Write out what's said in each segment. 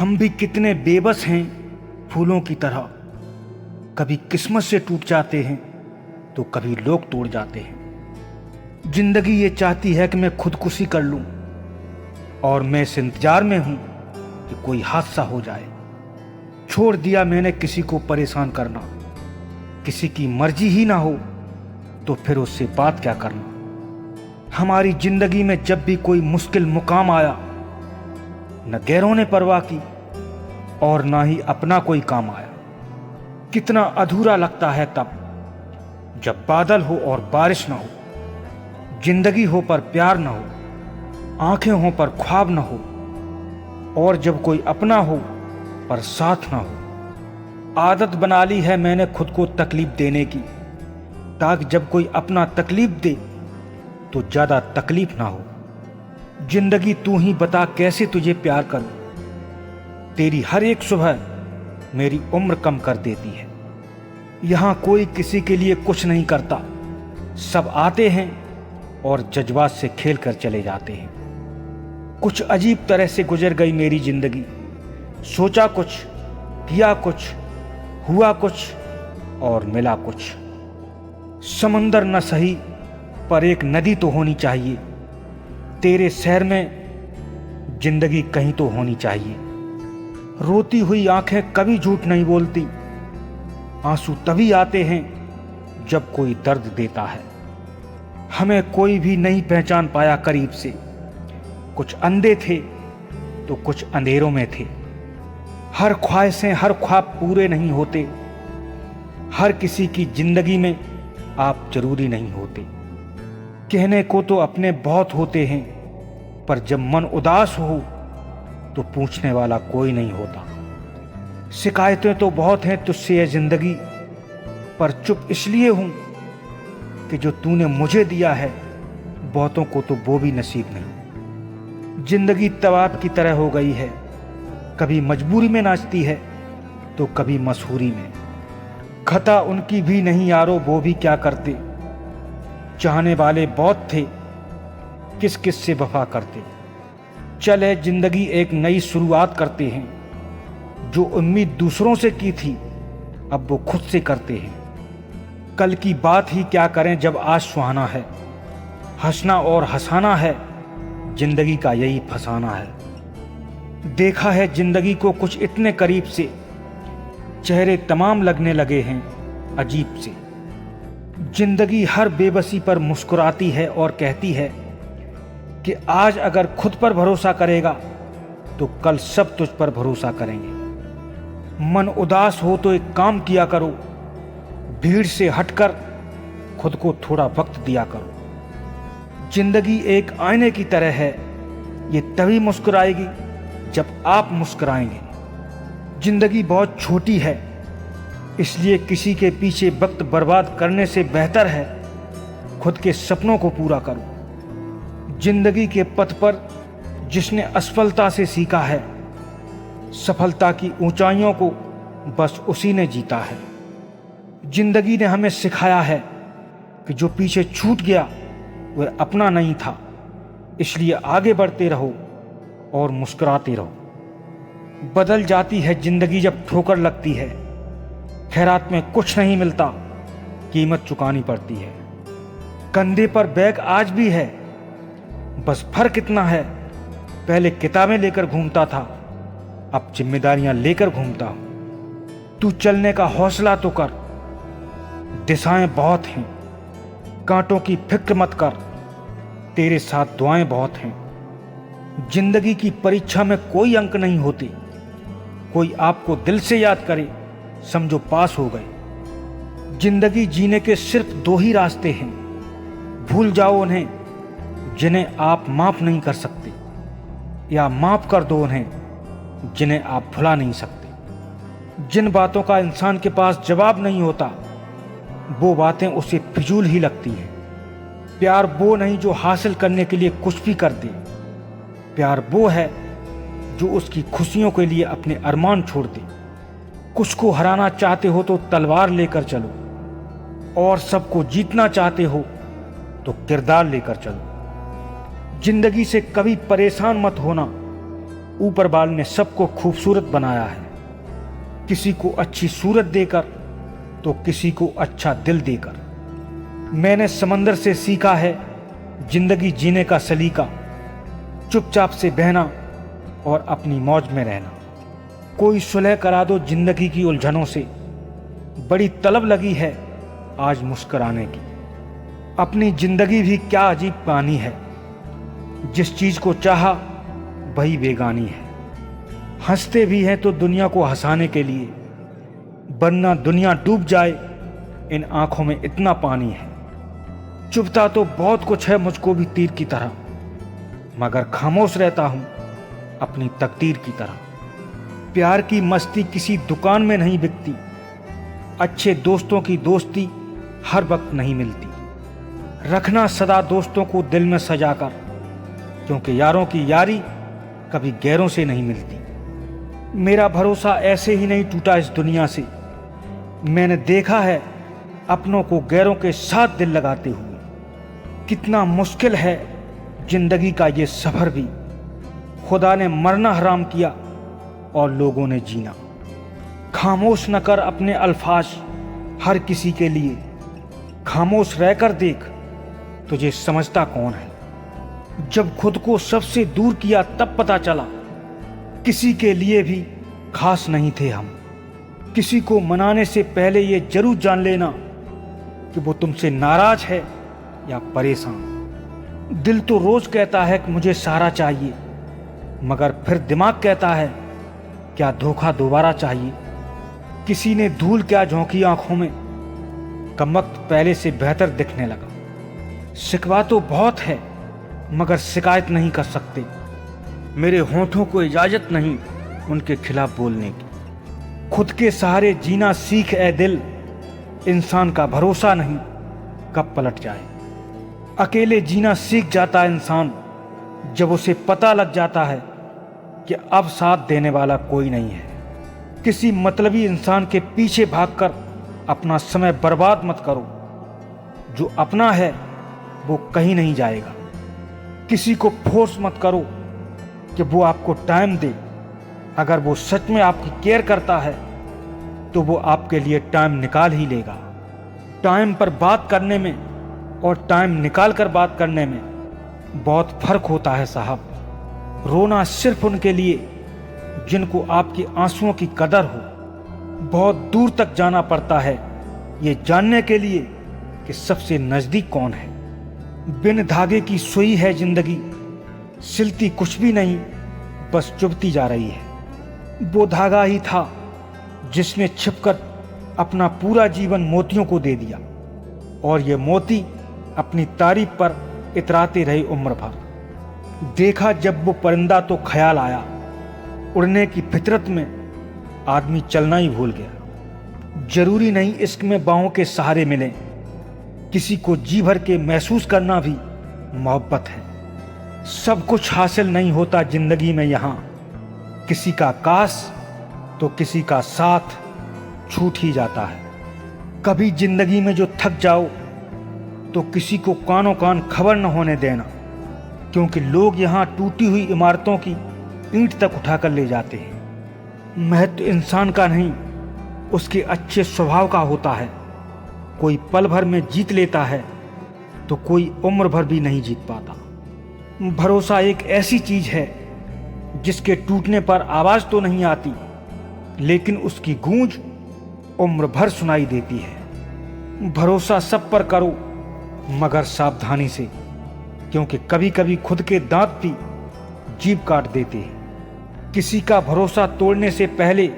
हम भी कितने बेबस हैं फूलों की तरह, कभी किस्मत से टूट जाते हैं तो कभी लोग तोड़ जाते हैं। जिंदगी ये चाहती है कि मैं खुदकुशी कर लूं और मैं इस इंतजार में हूं कि कोई हादसा हो जाए। छोड़ दिया मैंने किसी को परेशान करना, किसी की मर्जी ही ना हो तो फिर उससे बात क्या करना। हमारी जिंदगी में जब भी कोई मुश्किल मुकाम आया, न गैरों ने परवाह की और ना ही अपना कोई काम आया। कितना अधूरा लगता है तब जब बादल हो और बारिश ना हो, जिंदगी हो पर प्यार ना हो, आंखें हो पर ख्वाब ना हो, और जब कोई अपना हो पर साथ ना हो। आदत बना ली है मैंने खुद को तकलीफ देने की, ताकि जब कोई अपना तकलीफ दे तो ज्यादा तकलीफ ना हो। जिंदगी तू ही बता कैसे तुझे प्यार करूं, तेरी हर एक सुबह मेरी उम्र कम कर देती है। यहां कोई किसी के लिए कुछ नहीं करता, सब आते हैं और जज्बात से खेल कर चले जाते हैं। कुछ अजीब तरह से गुजर गई मेरी जिंदगी, सोचा कुछ, किया कुछ, हुआ कुछ और मिला कुछ। समंदर न सही पर एक नदी तो होनी चाहिए, तेरे शहर में जिंदगी कहीं तो होनी चाहिए। रोती हुई आंखें कभी झूठ नहीं बोलती, आंसू तभी आते हैं जब कोई दर्द देता है। हमें कोई भी नहीं पहचान पाया करीब से, कुछ अंधे थे तो कुछ अंधेरों में थे। हर ख्वाहिशें हर ख्वाब पूरे नहीं होते, हर किसी की जिंदगी में आप जरूरी नहीं होते। कहने को तो अपने बहुत होते हैं, पर जब मन उदास हो तो पूछने वाला कोई नहीं होता। शिकायतें तो बहुत हैं तुझसे ये जिंदगी, पर चुप इसलिए हूं कि जो तूने मुझे दिया है बहुतों को तो वो भी नसीब नहीं। जिंदगी तवाब की तरह हो गई है, कभी मजबूरी में नाचती है तो कभी मशहूरी में। खता उनकी भी नहीं यारो, वो भी क्या करते, चाहने वाले बहुत थे किस किस से वफा करते। चले जिंदगी एक नई शुरुआत करते हैं, जो उम्मीद दूसरों से की थी अब वो खुद से करते हैं। कल की बात ही क्या करें जब आज सुहाना है, हंसना और हंसाना है जिंदगी का यही फसाना है। देखा है जिंदगी को कुछ इतने करीब से, चेहरे तमाम लगने लगे हैं अजीब से। जिंदगी हर बेबसी पर मुस्कुराती है और कहती है कि आज अगर खुद पर भरोसा करेगा तो कल सब तुझ पर भरोसा करेंगे। मन उदास हो तो एक काम किया करो, भीड़ से हटकर खुद को थोड़ा वक्त दिया करो। जिंदगी एक आईने की तरह है, ये तभी मुस्कुराएगी जब आप मुस्कुराएंगे। जिंदगी बहुत छोटी है, इसलिए किसी के पीछे वक्त बर्बाद करने से बेहतर है खुद के सपनों को पूरा करो। जिंदगी के पथ पर जिसने असफलता से सीखा है, सफलता की ऊंचाइयों को बस उसी ने जीता है। जिंदगी ने हमें सिखाया है कि जो पीछे छूट गया वह अपना नहीं था, इसलिए आगे बढ़ते रहो और मुस्कुराते रहो। बदल जाती है जिंदगी जब ठोकर लगती है, खैरात में कुछ नहीं मिलता, कीमत चुकानी पड़ती है। कंधे पर बैग आज भी है, बस फर्क इतना है पहले किताबें लेकर घूमता था, अब जिम्मेदारियां लेकर घूमता हूं। तू चलने का हौसला तो कर, दिशाएं बहुत हैं, कांटों की फिक्र मत कर, तेरे साथ दुआएं बहुत हैं। जिंदगी की परीक्षा में कोई अंक नहीं होते, कोई आपको दिल से याद करे समझो पास हो गए। जिंदगी जीने के सिर्फ दो ही रास्ते हैं, भूल जाओ उन्हें जिन्हें आप माफ नहीं कर सकते, या माफ कर दो उन्हें जिन्हें आप भुला नहीं सकते। जिन बातों का इंसान के पास जवाब नहीं होता, वो बातें उसे फिजूल ही लगती हैं। प्यार वो नहीं जो हासिल करने के लिए कुछ भी कर दे, प्यार वो है जो उसकी खुशियों के लिए अपने अरमान छोड़ दे। कुछ को हराना चाहते हो तो तलवार लेकर चलो, और सबको जीतना चाहते हो तो किरदार लेकर चलो। जिंदगी से कभी परेशान मत होना, ऊपर वाल ने सबको खूबसूरत बनाया है, किसी को अच्छी सूरत देकर तो किसी को अच्छा दिल देकर। मैंने समंदर से सीखा है जिंदगी जीने का सलीका, चुपचाप से बहना और अपनी मौज में रहना। कोई सुलह करा दो जिंदगी की उलझनों से, बड़ी तलब लगी है आज मुस्कुराने की। अपनी जिंदगी भी क्या अजीब कहानी है, जिस चीज को चाहा वही बेगानी है। हंसते भी हैं तो दुनिया को हंसाने के लिए, वरना दुनिया डूब जाए इन आंखों में इतना पानी है। चुभता तो बहुत कुछ है मुझको भी तीर की तरह, मगर खामोश रहता हूं अपनी तकदीर की तरह। प्यार की मस्ती किसी दुकान में नहीं बिकती, अच्छे दोस्तों की दोस्ती हर वक्त नहीं मिलती। रखना सदा दोस्तों को दिल में सजाकर, क्योंकि यारों की यारी कभी गैरों से नहीं मिलती। मेरा भरोसा ऐसे ही नहीं टूटा इस दुनिया से, मैंने देखा है अपनों को गैरों के साथ दिल लगाते हुए। कितना मुश्किल है जिंदगी का ये सफर भी, खुदा ने मरना हराम किया और लोगों ने जीना। खामोश न कर अपने अल्फाज हर किसी के लिए, खामोश रहकर देख तुझे समझता कौन है। जब खुद को सबसे दूर किया तब पता चला किसी के लिए भी खास नहीं थे हम। किसी को मनाने से पहले ये जरूर जान लेना कि वो तुमसे नाराज है या परेशान। दिल तो रोज कहता है कि मुझे सहारा चाहिए, मगर फिर दिमाग कहता है क्या धोखा दोबारा चाहिए। किसी ने धूल क्या झोंकी आंखों में, कमबख्त पहले से बेहतर दिखने लगा। शिकवा तो बहुत है मगर शिकायत नहीं कर सकते, मेरे होठों को इजाजत नहीं उनके खिलाफ बोलने की। खुद के सहारे जीना सीख ए दिल, इंसान का भरोसा नहीं कब पलट जाए। अकेले जीना सीख जाता इंसान जब उसे पता लग जाता है कि अब साथ देने वाला कोई नहीं है। किसी मतलबी इंसान के पीछे भागकर अपना समय बर्बाद मत करो, जो अपना है वो कहीं नहीं जाएगा। किसी को फोर्स मत करो कि वो आपको टाइम दे, अगर वो सच में आपकी केयर करता है तो वो आपके लिए टाइम निकाल ही लेगा। टाइम पर बात करने में और टाइम निकाल कर बात करने में बहुत फर्क होता है साहब। रोना सिर्फ उनके लिए जिनको आपके आंसुओं की कदर हो। बहुत दूर तक जाना पड़ता है ये जानने के लिए कि सबसे नजदीक कौन है। बिन धागे की सुई है जिंदगी, सिलती कुछ भी नहीं बस चुभती जा रही है। वो धागा ही था जिसने छिपकर अपना पूरा जीवन मोतियों को दे दिया, और ये मोती अपनी तारीफ पर इतराते रहे उम्र भर। देखा जब वो परिंदा तो ख्याल आया, उड़ने की फितरत में आदमी चलना ही भूल गया। जरूरी नहीं इश्क में बाहों के सहारे मिले, किसी को जी भर के महसूस करना भी मोहब्बत है। सब कुछ हासिल नहीं होता जिंदगी में यहाँ, किसी का काश तो किसी का साथ छूट ही जाता है। कभी जिंदगी में जो थक जाओ तो किसी को कानों कान खबर न होने देना, क्योंकि लोग यहाँ टूटी हुई इमारतों की ईंट तक उठाकर ले जाते हैं। महत्व इंसान का नहीं उसके अच्छे स्वभाव का होता है। कोई पल भर में जीत लेता है तो कोई उम्र भर भी नहीं जीत पाता। भरोसा एक ऐसी चीज है जिसके टूटने पर आवाज तो नहीं आती, लेकिन उसकी गूंज उम्र भर सुनाई देती है। भरोसा सब पर करो मगर सावधानी से, क्योंकि कभी कभी खुद के दांत भी जीभ काट देते हैं। किसी का भरोसा तोड़ने से पहले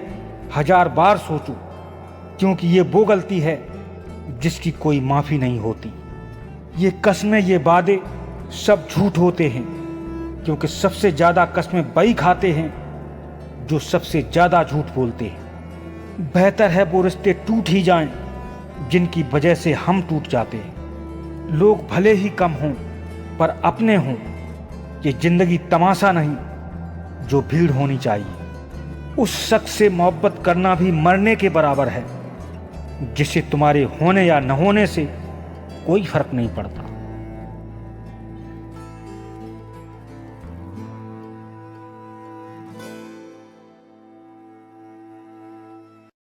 1000 बार सोचो, क्योंकि ये वो गलती है जिसकी कोई माफी नहीं होती। ये कस्में ये वादे सब झूठ होते हैं, क्योंकि सबसे ज्यादा कस्में वही खाते हैं जो सबसे ज्यादा झूठ बोलते हैं। बेहतर है वो रिश्ते टूट ही जाएं जिनकी वजह से हम टूट जाते हैं। लोग भले ही कम हों पर अपने हों, ये जिंदगी तमाशा नहीं जो भीड़ होनी चाहिए। उस शख्स से मोहब्बत करना भी मरने के बराबर है जिसे तुम्हारे होने या न होने से कोई फर्क नहीं पड़ता।